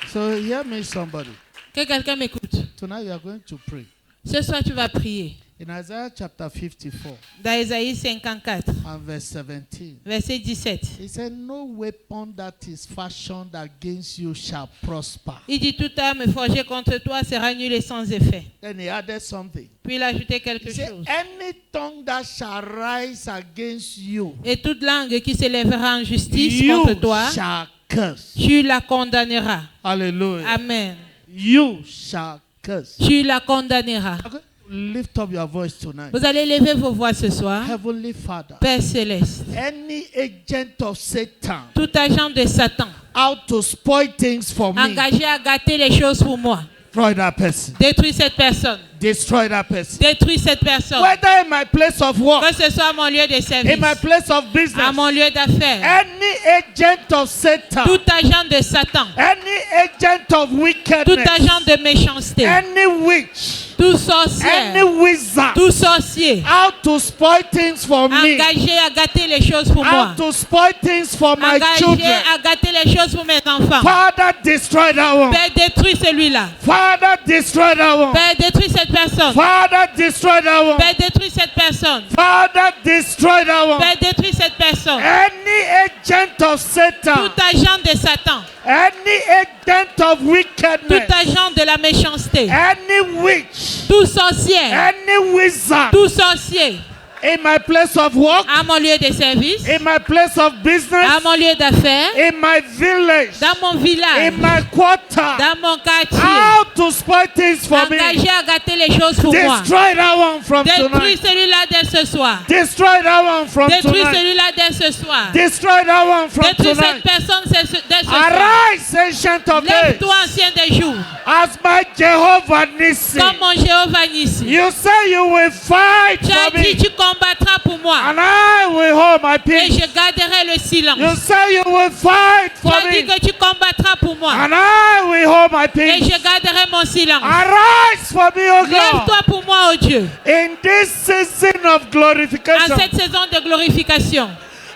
So hear me, somebody. Que quelqu'un m'écoute. Tonight you are going to pray. Ce soir, tu vas prier. In Isaiah chapter 54 Dans Ésaïe 54, and verse 17, verset 17. he said, no weapon that is fashioned against you shall prosper. Il dit, toute arme forgée contre toi sera nulle et sans effet. Then he added something. Puis il a ajouté quelque He said, chose. any tongue that shall rise against you, Et toute langue qui s'élèvera en justice you contre toi, shall curse. tu la condamneras. Hallelujah. Amen. You shall curse. Tu la condamneras. Okay. Lift up your voice tonight. Vous allez lever vos voix ce soir. Heavenly Father, Père céleste, any agent of Satan tout agent de Satan out to spoil things for me, engagé à gâter les choses pour moi, destroy that person. détruis cette personne. Destroy that person. Détruis cette personne. Whether in my place of work, Que ce soit à mon lieu de service, in my place of à business, mon lieu d'affaires, any agent of Satan, tout agent de Satan, any agent of tout wickedness, agent de méchanceté, any witch, tout any sorcier, wizard, tout sorcier, out to spoil things for me, engagé à gâter les choses pour moi, out to spoil things for my engagé children. à gâter les choses pour mes enfants. Father, destroy that one. Père, détruis celui-là. Father, destroy that one. Père, détruis cette personne. Father, destroy that one. Père, détruis cette personne. Father, destroy that one. Père, détruis cette personne. Any agent of Satan, Tout agent de Satan, any agent of tout wickedness, agent de la méchanceté, any witch, tout sorcier, any wizard, tout sorcier, in my place of work, à mon lieu de service, in my place of à business, mon lieu d'affaires, in my village, dans mon village, in my quarter, dans mon quartier, how to spoil things for me. engagé à gâter les choses pour moi. Destroy that one from Détruis tonight. celui-là dès ce soir. Destroy that one from Détruis tonight. celui-là dès ce soir. Destroy that one from Détruis cette tonight. personne dès ce soir. Arise, ancient of days, Lève-toi, ancien des jours, as my Jehovah Nissi. comme mon Jéhovah Nissi. You say you will fight Tu as for dit, me, tu combattras pour moi. and I will hold my Et peace. je garderai le silence. You say you will fight Tu for as dit me, que tu combattras pour moi. and I will hold my Et peace. je garderai mon silence. Arise for me, O God, Lève-toi pour moi, oh Dieu, in this season of en glorification. cette saison de glorification.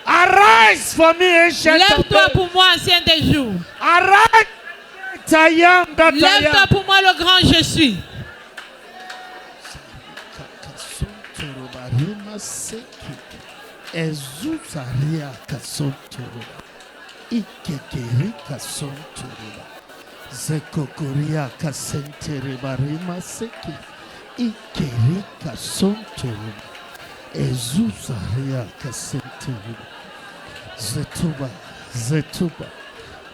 Arise for me, ancient of Lève-toi days. pour moi, ancien des jours. Arise, I am that I Lève-toi am. pour moi, le grand je suis. Ezuzaria kasonturuba, ikekeri kasonturuba, zekokoria kasenteriba rima seki, ikeri kasonturuba, ezuzaria kasenteriba, zetuba, zetuba,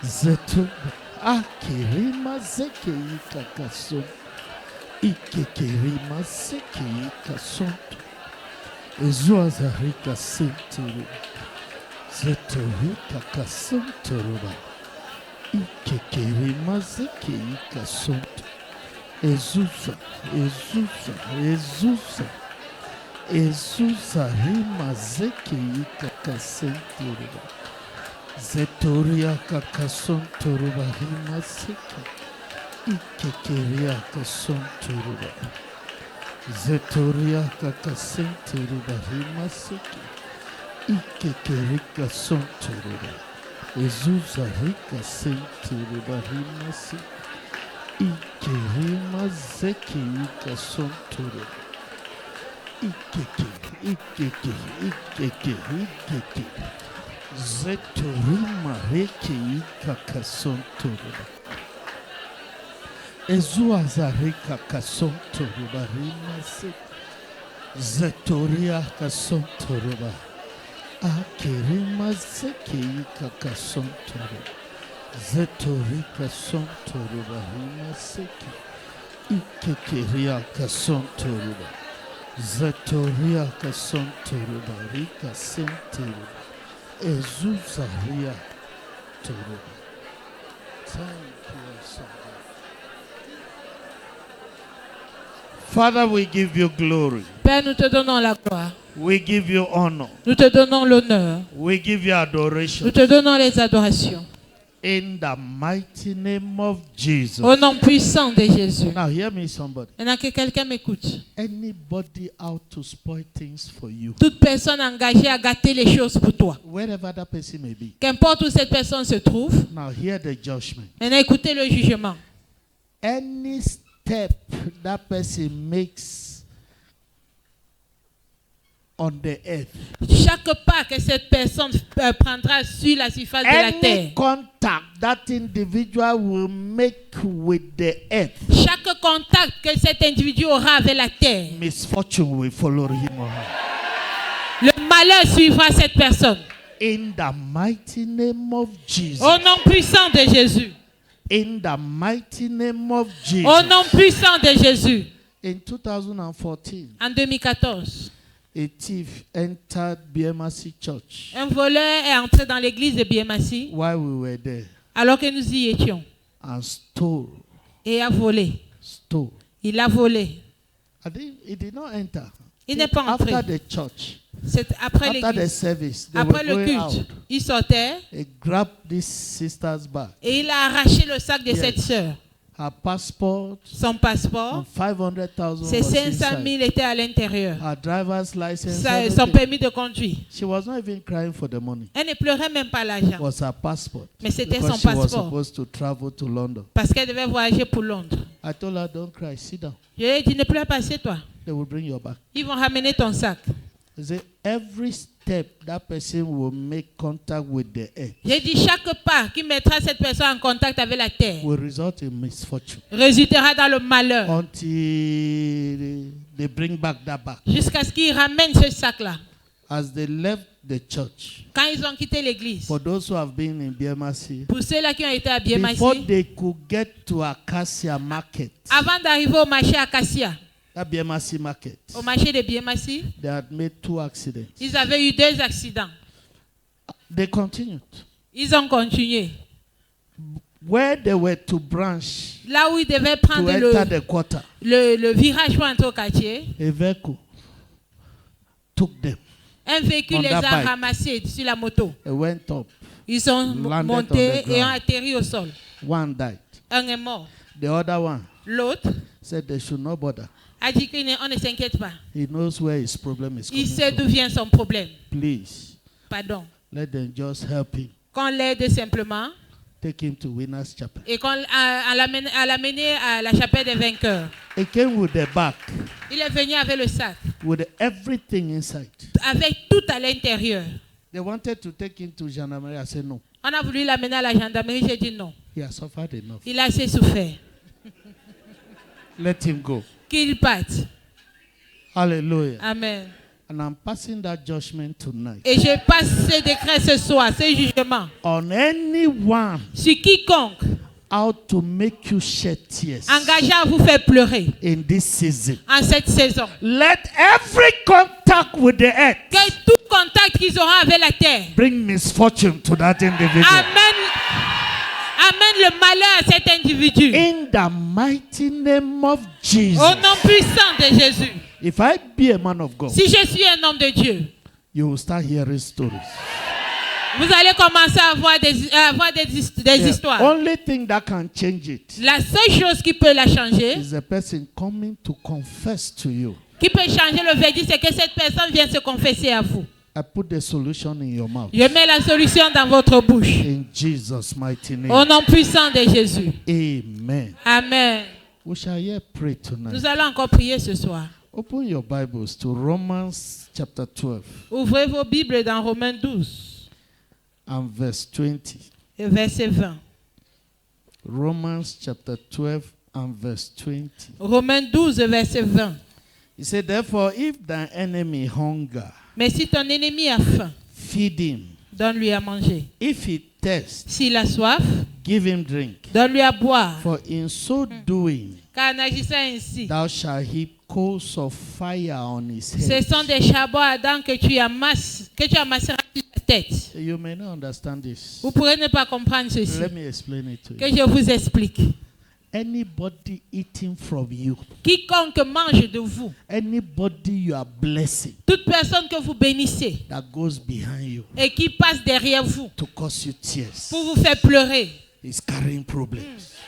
zetuba, akirima zeki ikakasontu, ikekerima seki ikasontu. Ezuazarika senturu, zetorika kasenturuba, ikekerima zeki ikasontu. Ezuza, ezuza, ezuza, ezuza rima zeki ikakasenturuba, zetoria kakasonturuba rima zeki, ikekeria kasonturuba. Zetoria kakasenturuba rimaseki, ikekerika sonturuba, ezuza rika senturuba rimaseki, ikerima zeki ika sonturuba, ikeke, zetorima reke ika kasonturuba. Ezuazarika kasonturuba rimase, zetoria kasonturuba, akirima zeki ika kasonturuba, zetorika sonturuba rimaseki, ikekeria kasonturuba, zetoria kasonturuba rika senturuba, ezuzaria turuba. Thank you, son. Father, we give you glory. Père, nous te donnons la gloire. We give you honor. Nous te donnons l'honneur. We give you adoration. Nous te donnons les adorations. In the mighty name of Jesus. Au nom puissant de Jésus. Now hear me, somebody. Maintenant que quelqu'un m'écoute. Anybody out to spoil things for you, Toute personne engagée à gâter les choses pour toi. wherever that person may be. Qu'importe où cette personne se trouve. Now hear the judgment. Maintenant écoutez le jugement. Any step that person makes on the earth, Chaque pas que cette personne prendra sur la surface de la any terre. contact that individual will make with the earth, Chaque contact que cet individu aura avec la terre. misfortune will follow him or her. Le malheur suivra cette personne. In the mighty name of Jesus. Au nom puissant de Jésus. In the mighty name of Jesus. Au nom puissant de Jésus. In 2014, En 2014, a thief entered BMC Church un voleur est entré dans l'église de Biémassi while we were there alors que nous y étions and stole. et a volé. Il a volé. He did not enter. Il n'est pas entré. After the church, C'est après after the l'église. service, they Après were le going culte, out. il sortait He grabbed this sister's bag, et il a arraché le sac de Yes. cette sœur. her passport, Son and passeport, 500,000 ses was 500 inside. 000 étaient à l'intérieur. Her driver's license, Son everything. permis de conduire. She was not even crying for the money. Elle ne pleurait même pas It l'argent. was her passport. Mais c'était Because son she was passeport. supposed to travel to London. Parce qu'elle devait voyager pour Londres. I told her, don't cry, sit down. Je lui ai dit, ne pleure pas, c'est toi. They will bring your back. Ils vont ramener ton sac. He said, every step that person will make contact with the earth J'ai dit, chaque pas qui mettra cette personne en contact avec la terre will result in misfortune résultera dans le malheur until they bring back that bag. jusqu'à ce qu'ils ramènent ce sac-là. As they left the church, Quand ils ont quitté l'église, for those who have been in BMC, pour ceux-là qui ont été à before Biémassi, they could get to Acacia Market, avant d'arriver au marché Acacia, that BMC market, au marché de Biémassi, they had made 2 accidents. ils avaient eu 2 accidents. They continued. Ils ont continué. Where they were to branch Là où ils devaient to prendre enter the quarter, le virage pour entrer au quartier, a vehicle took them. un véhicule On les that a bike. ramassés sur la moto. They went up. Ils sont Landed on montés the et ont ground. atterri au sol. One died. Un est mort. The other one L'autre said they should not bother. a dit qu'on ne s'inquiète pas. He knows where his problem is coming Il sait from. d'où vient son problème. Please, Pardon. let them just help him. Qu'on l'aide simplement Take him to Winners Chapel. et qu'on l'amener à la chapelle des vainqueurs. He came with the bag, Il est venu avec le sac, with everything inside. avec tout à l'intérieur. They wanted to take him to Gendarmerie. I said no. On a voulu l'amener à la gendarmerie, j'ai dit non. He has suffered enough. Il a assez souffert. Let him go. Qu'il parte. Hallelujah. Amen. And I'm passing that judgment tonight Et je passe ce décret ce soir, ce jugement, on anyone sur quiconque out to make you shed tears engagé à vous faire pleurer in this season. en cette saison. Let every contact with the earth Que tout contact qu'ils auront avec la terre bring misfortune to that individual. amène le malheur à cet individu. In the mighty name of Jesus. Au nom puissant de Jésus. If I be a man of God, Si je suis un homme de Dieu, you will start hearing stories. vous allez commencer à avoir des histoires. The only thing that can change it La seule chose qui peut la changer, is a person coming to confess to you. qui peut changer le verdict, c'est que cette personne vient se confesser à vous. I put the solution in your mouth. Je mets la solution dans votre bouche. In Jesus' mighty Au name. nom puissant de Jésus. Amen. Amen. We shall yet pray tonight. Nous allons encore prier ce soir. Open your Bibles to Romans chapter 12 Ouvrez vos Bibles dans Romains 12, and verse 20. et verset 20. Romans chapter 12 and verse 20. Romains 12, verset 20. He said, therefore, if thine enemy hunger, Mais si ton ennemi a faim, feed him. donne-lui à manger. If he thirst, S'il a soif, give him drink. donne-lui à boire. For in so doing, Car en agissant ainsi, thou shalt heap coals of fire on his ce head. sont des charbons ardents que tu amasseras sur la tête. You may not understand this. Vous pourrez ne pas comprendre ceci. Let me explain it to Que you. je vous explique. Anybody eating from you, quiconque mange de vous, anybody you are blessing toute personne que vous bénissez that goes behind you et qui passe derrière vous to cause you tears pour vous faire pleurer, is carrying problems,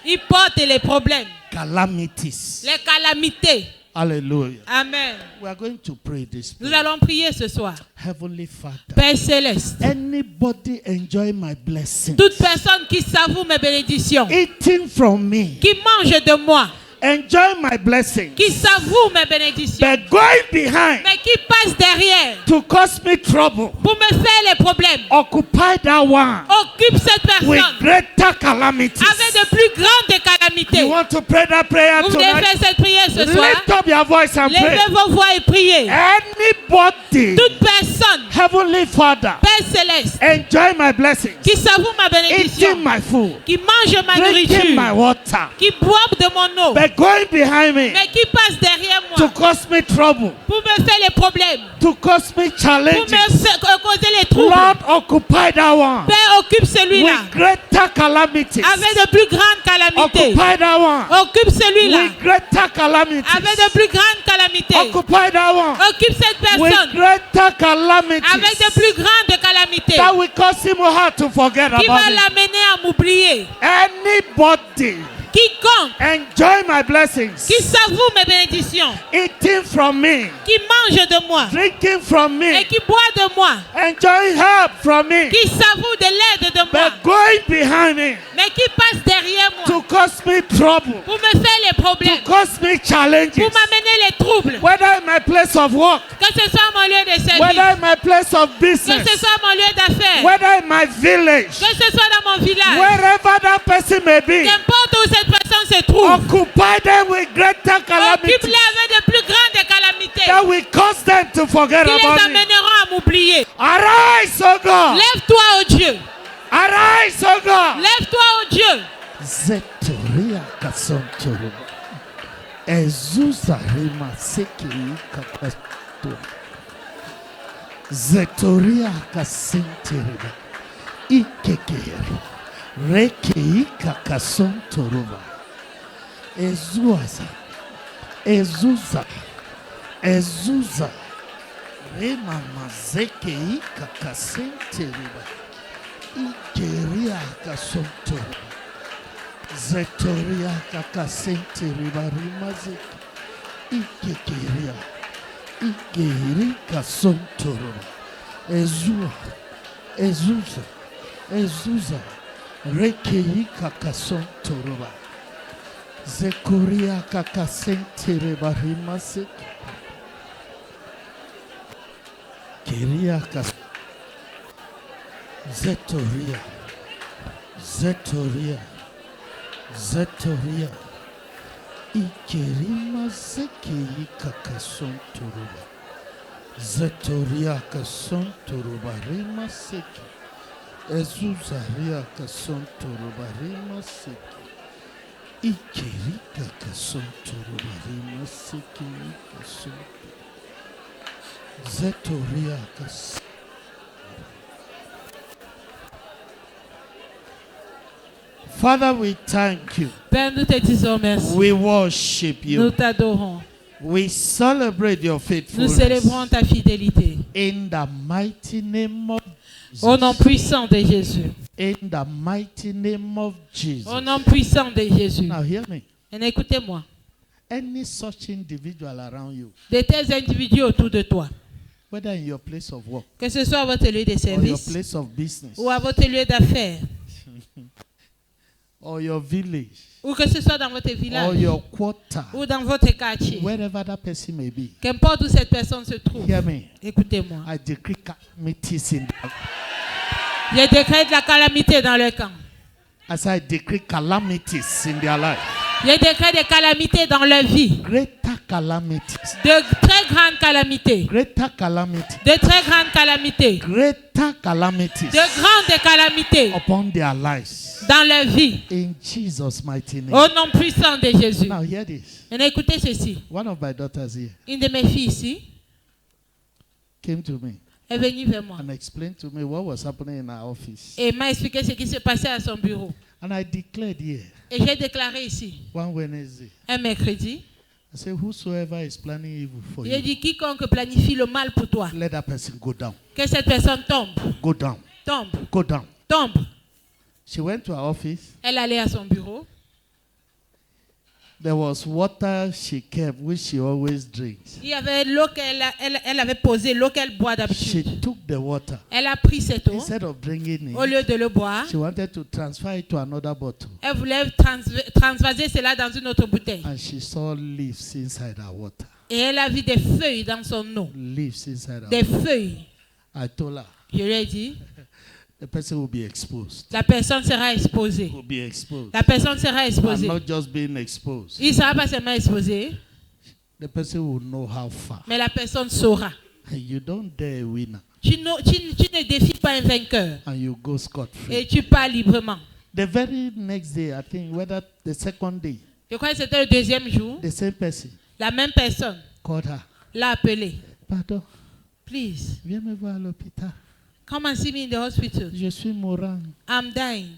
il porte les problèmes, calamities. les calamités. Hallelujah. Amen. We are going to pray this Nous prayer. allons prier ce soir. Heavenly Father, Père céleste, anybody enjoy my blessing, toute personne qui savoure mes bénédictions, eating from me, qui mange de moi, enjoy my blessing, qui savoure mes bénédictions, but going behind mais qui passe derrière to cause me trouble, pour me faire les problèmes, occupy that one occupe cette with personne greater calamities. avec de plus grandes calamités. You want to pray that prayer Vous voulez tonight? faire cette prière ce soir? Lift up your voice and pray. Levez vos voix et priez. Anybody, Toute personne, Heavenly Father, Père céleste, enjoy my blessings, qui savoure ma bénédiction, eating my food, qui mange ma drinking my nourriture, water, qui boit de mon eau, but going behind me mais qui passe derrière to moi cause me trouble, pour me faire les problèmes, to cause me pour challenges. me faire causer les troubles. Lord, occupy that one Père, occupe celui-là with greater calamities. avec de plus grandes calamités. Occupy that one Occupe celui-là with greater calamities. avec de plus grandes calamités. Occupy that one Occupe cette with personne greater calamities avec de plus grandes calamités that will cause him or her to forget qui va about me. l'amener à m'oublier. Anybody Quiconque enjoy my blessings, qui savoure mes bénédictions, eating from me, qui mange de moi drinking from et me, qui boit de moi, enjoying help from me, qui savoure de l'aide de moi, but going behind me mais qui passe derrière moi to cause me trouble, pour me faire les to problèmes, cause me challenges, pour m'amener les troubles, whether in my place of work, que ce soit mon lieu de service, whether in my place of que business, ce soit mon lieu d'affaires, whether in my village, que ce soit dans mon village, wherever that person may be, qu'importe où cette personne se trouve, occupy them with greater calamities occupe-les avec de plus grandes calamités that will cause them to forget qui les about me. amèneront à m'oublier. Arise, O God! Lève-toi, ô Dieu. Arise, O God! Lève-toi, ô Dieu. Zetoria kasontoro. Ezuza rima sekei kakasto. Zetoria kasenteriba. Ikekere. Rekei kakasontoroba. Ezuaza. Ezuza. Ezuza. Rema mazekei kakasenteriba. Ikeria kasontoroba. Zetoria kakasente ribarimazeki ikekeria ikeri kasontoro ezua ezuza ezuza rekei kakasontoro zekoria kakasente ribarimazeki keria kas zetoria zetoria Zatoria Ikerima Zeki Kakasonturuba Zatoria Kasonturuba Rima Seki Ezuzaria Kasonturuba Rima Seki Ikerika Kasonturuba Rima Seki Kasonturuba Zatoria Kas. Father, we thank you. Père, nous te disons merci. We worship Nous you. t'adorons. We celebrate your Nous faithfulness. célébrons ta fidélité. In the mighty name of Au nom Jesus. puissant de Jésus. In the mighty name of Jesus. Au nom puissant de Jésus. Now hear me. Et écoutez-moi. Any such individual around you, De tels individus autour de toi, whether in your place of work que ce soit à votre lieu de or your service place of business ou à votre lieu d'affaires, or your village ou que ce soit dans votre or village your quarter, ou dans votre quartier, wherever that person may be, qu'importe où cette personne se trouve, hear me. écoutez-moi. I decree calamities in Je décrète la calamité dans le camp. as I decree calamities in their life. Je décrète des calamités dans leur vie. Greater calamities. De très grandes calamités. Greater calamities. De très grandes calamités. Greater calamities De grandes calamités upon their lives. dans leur vie. In Jesus' mighty name. Au nom puissant de Jésus. Now hear this. Et écoutez ceci. One of my daughters here Une de mes filles ici, came to me. est venu vers moi and explained to me what was happening in our office. et m'a expliqué ce qui se passait à son bureau. And I declared here, Et j'ai déclaré ici, one Wednesday, un mercredi, I said, whosoever is planning evil for j'ai you, dit quiconque planifie le mal pour toi, let that person go down. que cette personne tombe, Go down. tombe, Go down. tombe. She went to her office. Elle allait à son bureau. There was water she kept, which she always drinks. Il y avait l'eau elle avait posée, l'eau qu'elle boit She d'habitude. took the water. Elle a pris cette eau. Instead of drinking Au it, lieu de le boire, she wanted to transfer it to another bottle. elle voulait transvaser cela dans une autre bouteille. And she saw leaves inside her water. Et elle a vu des feuilles dans son eau. Leaves inside her Des water. feuilles. I told her, Je lui ai dit, the person will be exposed. la personne sera exposée. Will be exposed. La personne sera And exposée. not just being exposed. Il ne sera pas seulement exposé, The person will know how far. mais la personne saura. You don't dare win Tu ne défies pas un vainqueur and you go scot-free. et tu pars librement. The very next day, I think, whether the second day, Je crois que c'était le deuxième jour. the same person La même personne called her. l'a appelé. Pardon, Please, viens me voir à l'hôpital. come and see me in the hospital. Je suis mourant. I'm dying.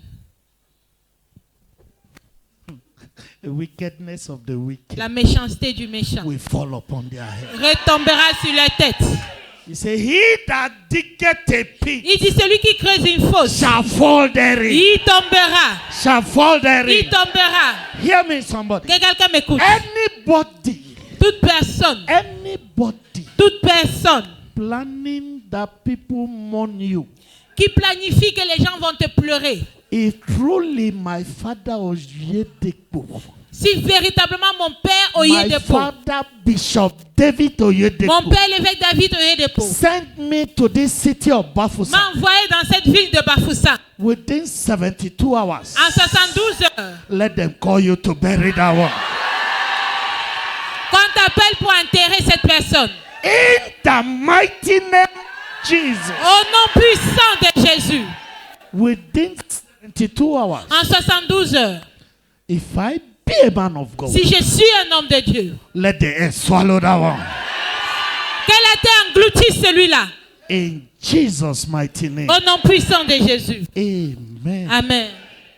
The wickedness of the wicked La méchanceté du méchant will fall upon their head. retombera sur la tête. He said, he that diggeth a pit Il dit celui qui creuse une fosse, shall fall therein. il tombera. Shall fall Il therein. tombera. Hear me, somebody. Que quelqu'un m'écoute. Anybody, Toute personne planning that people mourn you. qui planifie que les gens vont te pleurer. If truly my father Oyedepo, Si véritablement mon père my Oyedepo, father Bishop David mon Oyedepo, père l'évêque David Oyedepo, sent me to this city of Bafoussam m'a envoyé dans cette ville de Bafoussam within 72 hours, en 72 heures. let them call you to bury that one. Qu'on t'appelle pour enterrer cette personne. In the mighty name of Jesus, Au nom puissant de Jésus. within 72 hours, En 72 heures. if I be a man of God, Si je suis un homme de Dieu, let the earth swallow that one. que la terre engloutisse celui-là. In Jesus' mighty name. Au nom puissant de Jésus. Amen. Amen.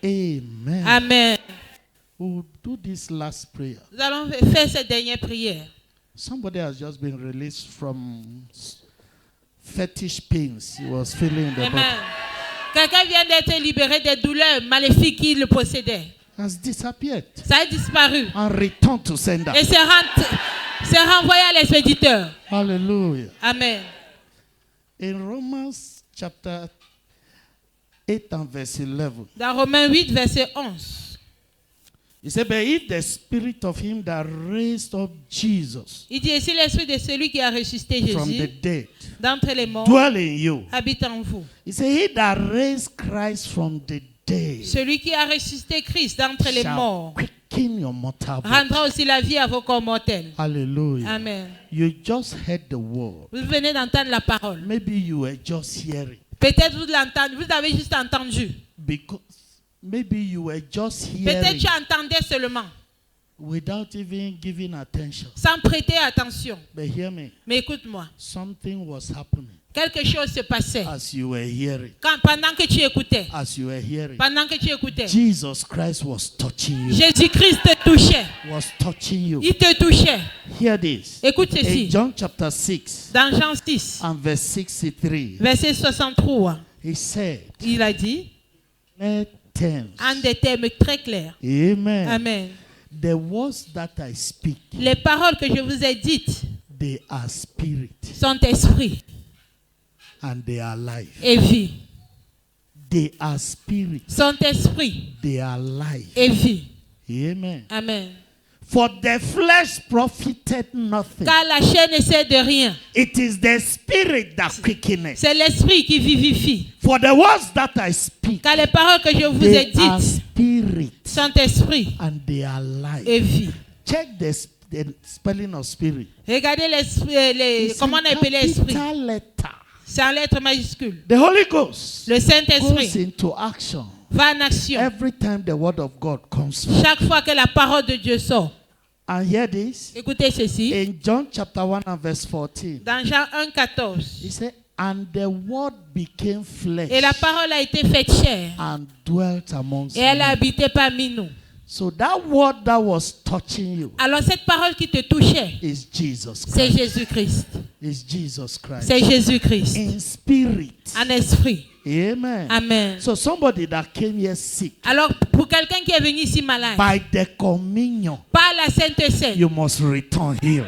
Amen. Amen. We'll do this last prayer. Nous allons faire cette dernière prière. Somebody has just been released from fetish pains he was feeling in the Amen. body. Quelqu'un vient d'être libéré des douleurs maléfiques qui le possédaient. Has disappeared Ça a disparu. and returned to sender. Et c'est renvoyé à l'expéditeur. Hallelujah. Amen. In Romans chapter 8 and verse 11, Dans Romains 8, verset 11. he said, but if the spirit of him that raised up Jesus Il dit, et si l'esprit de celui qui a ressuscité from the Jésus dead d'entre les morts dwell in you, habite en vous. he said, he that raised Christ from the dead Celui qui a ressuscité Christ d'entre les shall morts quicken your mortal body. rendra aussi la vie à vos corps mortels. Hallelujah. Amen. You just heard the word. Vous venez d'entendre la parole. Maybe you were just hearing. Peut-être vous avez juste entendu. Because maybe you were just Peut-être hearing tu entendais seulement, without even giving attention. sans prêter attention. But hear me. Mais écoute-moi, Something was happening quelque chose se passait as you were hearing. pendant que tu écoutais. As you were hearing. Pendant que tu écoutais. Jesus Christ was touching you. Jésus-Christ te touchait. Was touching you. Il te touchait. Hear this. Écoute In ceci. John chapter 6 Dans Jean 6, and verse 63, verset 63, he said, il a dit, let terms. en des termes très clairs. Amen. Amen. The words that I speak, Les paroles que je vous ai dites they are spirit sont esprit and they are life. et vie. They are spirit. Sont esprit They are life. et vie. Amen. Amen. For the flesh profited nothing. Car la chair ne sert de rien. It is the spirit that quickeneth. C'est l'esprit qui vivifie. For the words that I speak, Car les paroles que je vous ai they are dites spirit sont esprit and they are life. et vie. Check the spelling of spirit. Regardez l'esprit, It's comment on a appelle l'esprit. capital letter. C'est en lettres majuscules. The Holy Ghost Le goes Saint-Esprit into action va en action every time the word of God comes forth. chaque fois que la parole de Dieu sort. And hear this. Écoutez ceci. In John chapter 1 and verse 14, Dans Jean 1, 14, he said, And the word became flesh Et la parole a été faite chair. and dwelt amongst Et elle a men. habité parmi nous. So that word that was touching you Alors cette parole qui te touchait, is Jesus c'est Christ. Jésus-Christ. Is Jesus Christ. C'est Jésus-Christ. In spirit. En esprit. Amen. Amen. So somebody that came here sick, Alors pour quelqu'un qui est venu ici malade, by the communion, par la Sainte Seine, you must return healed.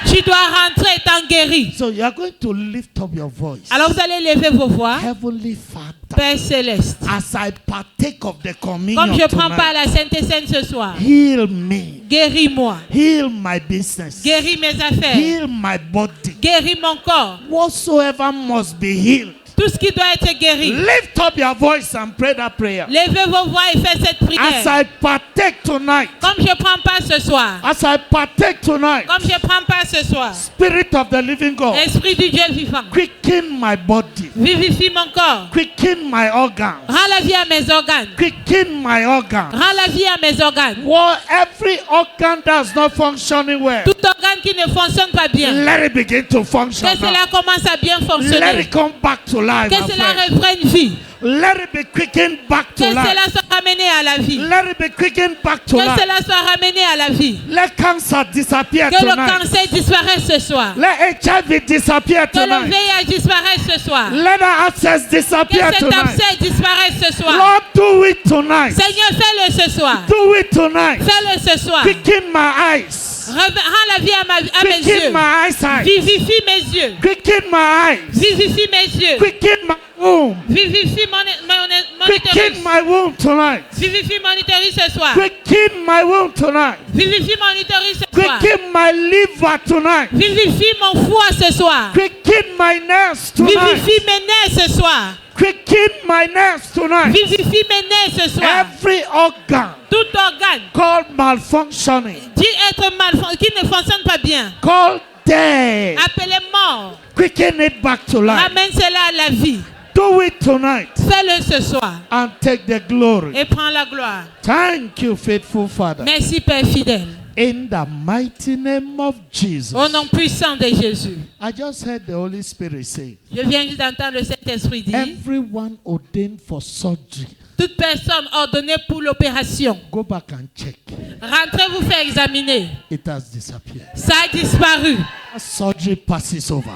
tu dois rentrer étant guéri. So you are going to lift up your voice. Alors vous allez lever vos voix. Heavenly Father, Père céleste, as I partake of the communion comme je prends part tonight, à la Sainte Seine ce soir, heal me, guéris-moi. heal my business, Guéris mes affaires. heal my body. Guéris mon corps. Whatsoever must be healed. Tout ce qui doit être guéri. Lift up your voice and pray that prayer. Levez vos voix et faites cette As prière. I partake tonight, Comme je prends part ce soir. as I partake tonight, Comme je prends part ce soir. Spirit of the living God, Esprit du Dieu vivant. quicken my body, Vivifie mon corps. quicken my organs, Rends la vie à mes organes. quicken my organs. Rends la vie à mes organes. Well, every organ that's not functioning well, Tout organe qui ne fonctionne pas bien. let it begin to function Que cela now. commence à bien Let fonctionner. it come back to life. Que my cela friend. reprenne vie. Let it be quickened back Que to life. cela soit ramené à la vie. Let it be quickened back to Que life. cela soit ramené à la vie. Let cancer disappear Que le tonight. cancer disparaisse ce soir. Let HIV disappear Que le tonight. VIH disparaisse ce soir. Let the abscess Que disappear cet tonight. abcès disparaisse ce soir. Lord, do it tonight. Seigneur, fais-le ce soir. Do it tonight. Fais-le ce soir. Quicken my eyes. Rends la vie à mes Quicken yeux. my eyesight. Vivifie mes yeux. Quicken my eyes. Vivifie mes yeux. Quicken my womb. Vivifie mon Quicken utérus. my womb tonight. Vivifie mon utérus ce soir. Quicken my womb tonight. Vivifie mon utérus ce soir. Quicken my liver tonight. Vivifie mon foie ce soir. Quicken my nerves tonight. Vivifie mes nerfs ce soir. Quicken my nerves tonight. Vivifie mes nerfs ce soir. Every organ Tout organe called malfunctioning, dit être qui ne fonctionne pas bien, called dead, appelé mort, quicken it back to life. ramène cela à la vie. Do it tonight Fais-le ce soir and take the glory. et prends la gloire. Thank you, faithful Father. Merci Père fidèle. In the mighty name of Jesus. Au nom puissant de Jésus. I just heard the Holy Spirit say, Je viens juste d'entendre le Saint-Esprit dire, everyone ordained for surgery, toute personne ordonnée pour l'opération, go back and check. rentrez vous faire examiner. It has disappeared. Ça a disparu. Surgery passes over.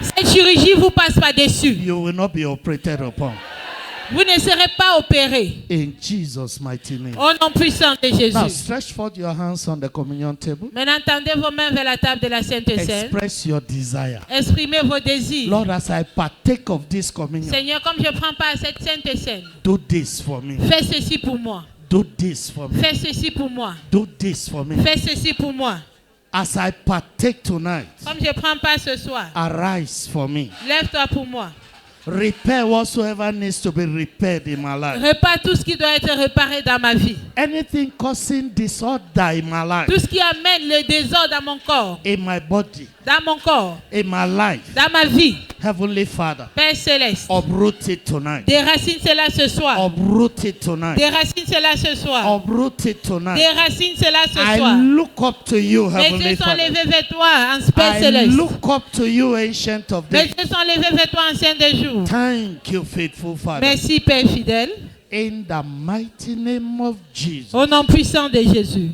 Cette chirurgie vous passe par-dessus. You will not be operated upon. Vous ne serez pas opéré. In Jesus' mighty name. Au nom puissant de Now Jésus. stretch forth your hands on the communion table. Maintenant, tendez vos mains vers la table de la Sainte Seine. Express your desire. Exprimez vos désirs. Lord, as I partake of this communion, Seigneur, comme je prends part à cette Sainte Seine, do this for me. fais ceci pour moi. Do this for me. Fais ceci pour moi. Do this for me. Fais ceci pour moi. As I partake tonight, Comme je prends part ce soir, arise for me. lève-toi pour moi. Repair whatsoever needs to be repaired in my life. Répare tout ce qui doit être réparé dans ma vie. Anything causing disorder in my life, Tout ce qui amène le désordre dans mon corps, in my body, dans mon corps, in my life, dans ma vie. Heavenly Father, Père céleste, uproot it tonight. déracine cela ce soir. Uproot it tonight. Déracine cela ce soir. Uproot it tonight. Déracine cela ce I soir. look up to you, Mes Heavenly yeux sont Father. levés vers toi, en Père I céleste. look up to you, Ancient of Mes Days. yeux sont levés vers toi, ancien des jours. Thank you, faithful Father. Merci, Père fidèle. In the mighty name of Jesus. Au nom puissant de Jésus.